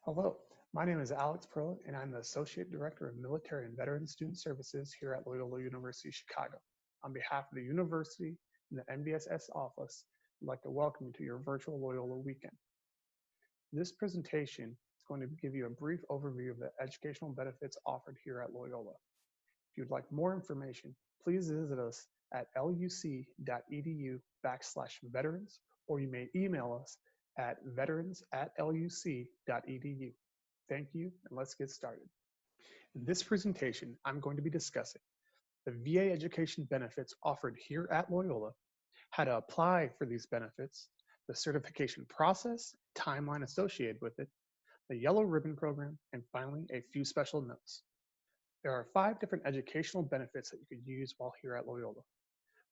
Hello, my name is Alex Perla, and I'm the Associate Director of Military and Veteran Student Services here at Loyola University Chicago. On behalf of the university and the NBSS office, I'd like to welcome you to your virtual Loyola weekend. This presentation is going to give you a brief overview of the educational benefits offered here at Loyola. If you'd like more information, please visit us at luc.edu/veterans, or you may email us at veterans@luc.edu. Thank you, and let's get started. In this presentation, I'm going to be discussing the VA education benefits offered here at Loyola, how to apply for these benefits, the certification process, timeline associated with it, the Yellow Ribbon Program, and finally, a few special notes. There are 5 different educational benefits that you could use while here at Loyola: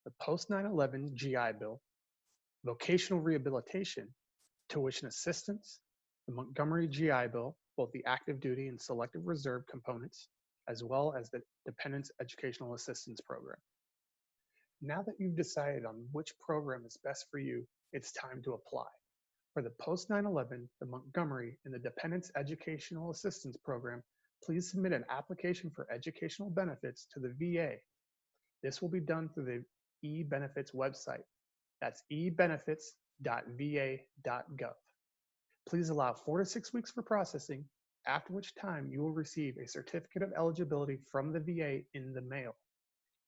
the Post-911 GI Bill, vocational rehabilitation, tuition assistance, the Montgomery GI Bill, both the active duty and selective reserve components, as well as the Dependents Educational Assistance Program. Now that you've decided on which program is best for you, it's time to apply. For the Post-911, the Montgomery, and the Dependents Educational Assistance Program, please submit an application for educational benefits to the VA. This will be done through the eBenefits website. That's ebenefits.va.gov. Please allow 4 to 6 weeks for processing, after which time you will receive a certificate of eligibility from the VA in the mail.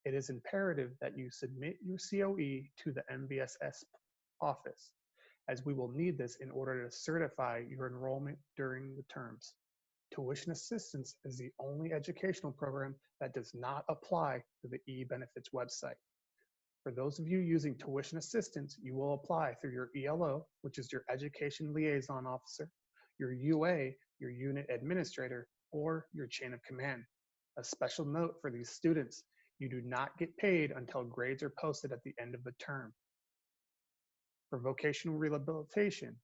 It is imperative that you submit your COE to the NBSS office, as we will need this in order to certify your enrollment during the terms. Tuition assistance is the only educational program that does not apply to the eBenefits website. For those of you using tuition assistance, you will apply through your ELO, which is your Education Liaison Officer, your UA, your Unit Administrator, or your Chain of Command. A special note for these students: you do not get paid until grades are posted at the end of the term. For vocational rehabilitation,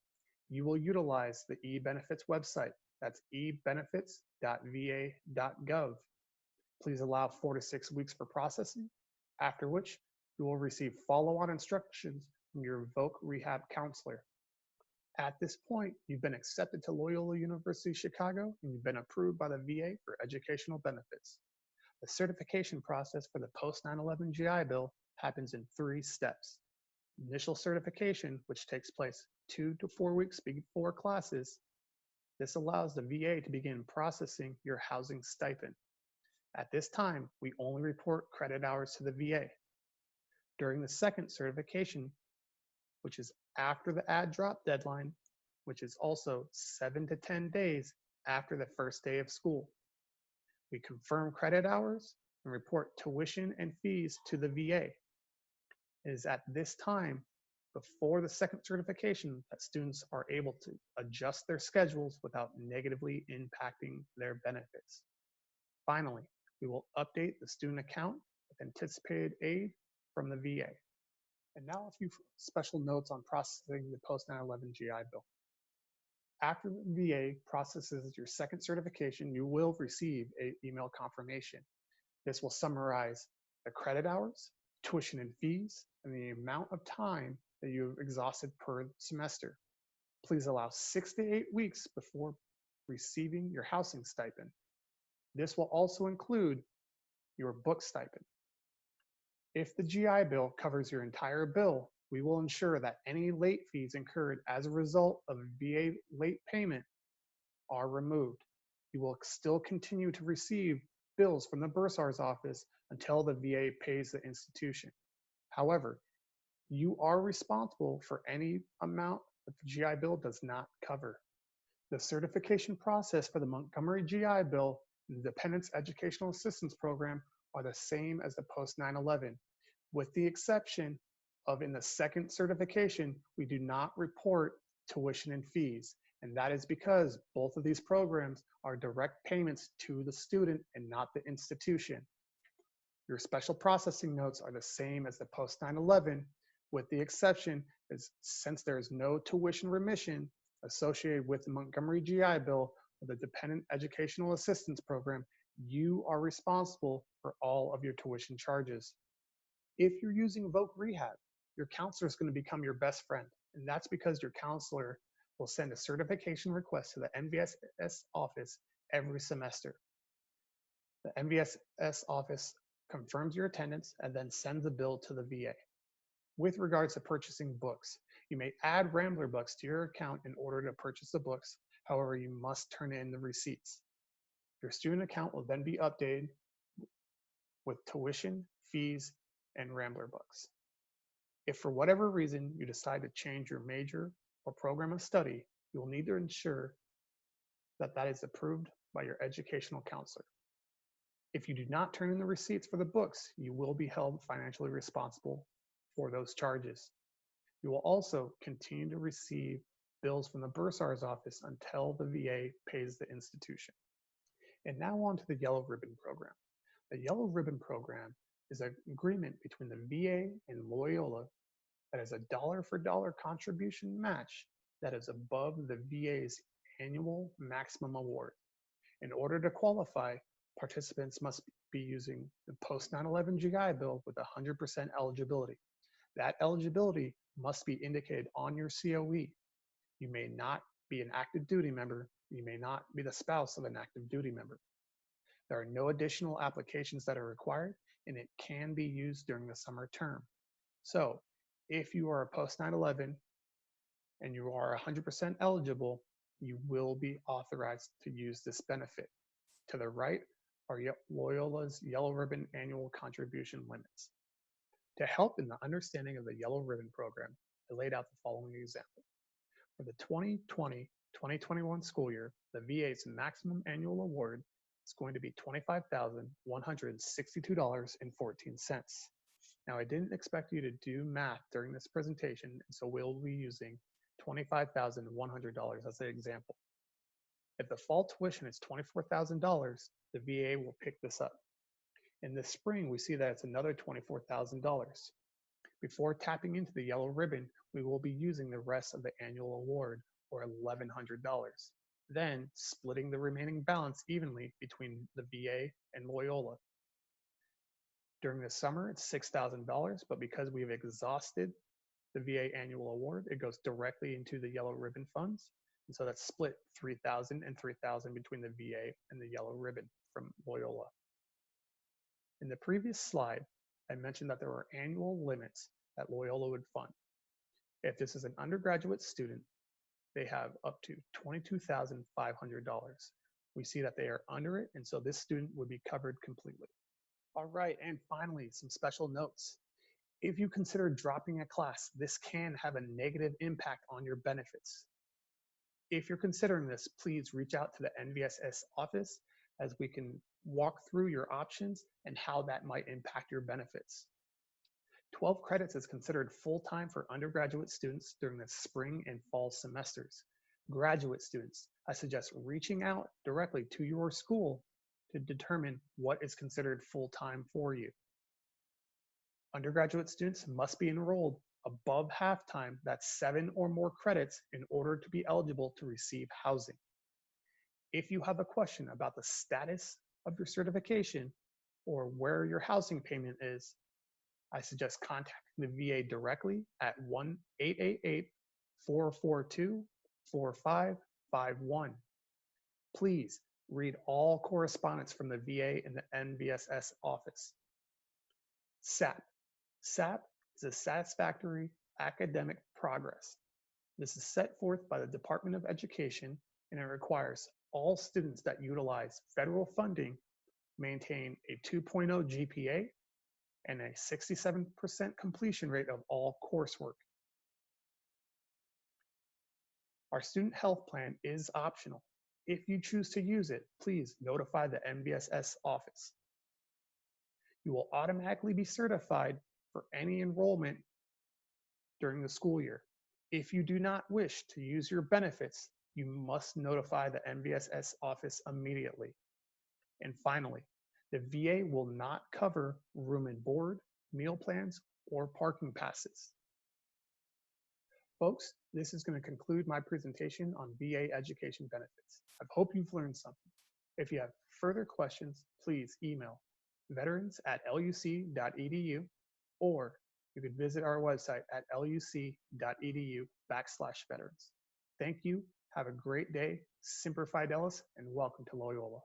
you will utilize the eBenefits website. That's ebenefits.va.gov. Please allow 4 to 6 weeks for processing, after which you will receive follow-on instructions from your voc rehab counselor. At this point, you've been accepted to Loyola University Chicago, and you've been approved by the VA for educational benefits. The certification process for the Post-911 GI Bill happens in 3 steps. Initial certification, which takes place 2 to 4 weeks before classes. This allows the VA to begin processing your housing stipend. At this time, we only report credit hours to the VA. During the second certification, which is after the add drop deadline, which is also 7 to 10 days after the first day of school, we confirm credit hours and report tuition and fees to the VA. It is at this time, before the second certification, that students are able to adjust their schedules without negatively impacting their benefits. Finally, we will update the student account with anticipated aid from the VA. And now a few special notes on processing the Post-911 GI Bill. After the VA processes your second certification, you will receive an email confirmation. This will summarize the credit hours, tuition and fees, and the amount of time that you've exhausted per semester. Please allow 6 to 8 weeks before receiving your housing stipend. This will also include your book stipend. If the GI Bill covers your entire bill, we will ensure that any late fees incurred as a result of VA late payment are removed. You will still continue to receive bills from the bursar's office until the VA pays the institution. However, you are responsible for any amount that the GI Bill does not cover. The certification process for the Montgomery GI Bill and the Dependents Educational Assistance Program are the same as the Post-911, with the exception of in the second certification, we do not report tuition and fees. And that is because both of these programs are direct payments to the student and not the institution. Your special processing notes are the same as the Post-911, with the exception is since there is no tuition remission associated with the Montgomery GI Bill or the Dependent Educational Assistance Program, you are responsible for all of your tuition charges. If you're using voc rehab, your counselor is going to become your best friend. And that's because your counselor will send a certification request to the NVSS office every semester. The NVSS office confirms your attendance and then sends a bill to the VA. With regards to purchasing books, you may add Rambler Bucks to your account in order to purchase the books. However, you must turn in the receipts. Your student account will then be updated with tuition, fees, and Rambler Bucks. If for whatever reason you decide to change your major or program of study, you will need to ensure that that is approved by your educational counselor. If you do not turn in the receipts for the books, you will be held financially responsible for those charges. You will also continue to receive bills from the bursar's office until the VA pays the institution. And now on to the Yellow Ribbon Program. The Yellow Ribbon Program is an agreement between the VA and Loyola that is a dollar-for-dollar contribution match that is above the VA's annual maximum award. In order to qualify, participants must be using the Post911 GI Bill with 100% eligibility. That eligibility must be indicated on your COE. You may not be an active duty member. You may not be the spouse of an active duty member. There are no additional applications that are required, and it can be used during the summer term. So if you are a Post-9/11 and you are 100% eligible, you will be authorized to use this benefit. To the right are Loyola's Yellow Ribbon annual contribution limits. To help in the understanding of the Yellow Ribbon Program, I laid out the following example. For the 2020-2021 school year, the VA's maximum annual award is going to be $25,162.14. Now, I didn't expect you to do math during this presentation, and so we'll be using $25,100 as an example. If the fall tuition is $24,000, the VA will pick this up. In the spring, we see that it's another $24,000. Before tapping into the Yellow Ribbon, we will be using the rest of the annual award, or $1,100, then splitting the remaining balance evenly between the VA and Loyola. During the summer, it's $6,000, but because we've exhausted the VA annual award, it goes directly into the Yellow Ribbon funds. And so that's split $3,000 and $3,000 between the VA and the Yellow Ribbon from Loyola. In the previous slide, I mentioned that there were annual limits that Loyola would fund. If this is an undergraduate student, they have up to $22,500. We see that they are under it, and so this student would be covered completely. All right, and finally, some special notes. If you consider dropping a class, this can have a negative impact on your benefits. If you're considering this, please reach out to the NVSS office as we can walk through your options and how that might impact your benefits. 12 credits is considered full-time for undergraduate students during the spring and fall semesters. Graduate students, I suggest reaching out directly to your school to determine what is considered full-time for you. Undergraduate students must be enrolled above half-time, that's 7 or more credits, in order to be eligible to receive housing. If you have a question about the status of your certification or where your housing payment is, I suggest contacting the VA directly at 1-888-442-4551. Please read all correspondence from the VA and the NVSS office. SAP. SAP is a satisfactory academic progress. This is set forth by the Department of Education, and it requires all students that utilize federal funding maintain a 2.0 GPA and a 67% completion rate of all coursework. Our student health plan is optional. If you choose to use it, please notify the NVSS office. You will automatically be certified for any enrollment during the school year. If you do not wish to use your benefits, you must notify the NVSS office immediately. And finally, the VA will not cover room and board, meal plans, or parking passes. Folks, this is going to conclude my presentation on VA education benefits. I hope you've learned something. If you have further questions, please email veterans@luc.edu, or you could visit our website at luc.edu/veterans. Thank you. Have a great day. Semper Fidelis, and welcome to Loyola.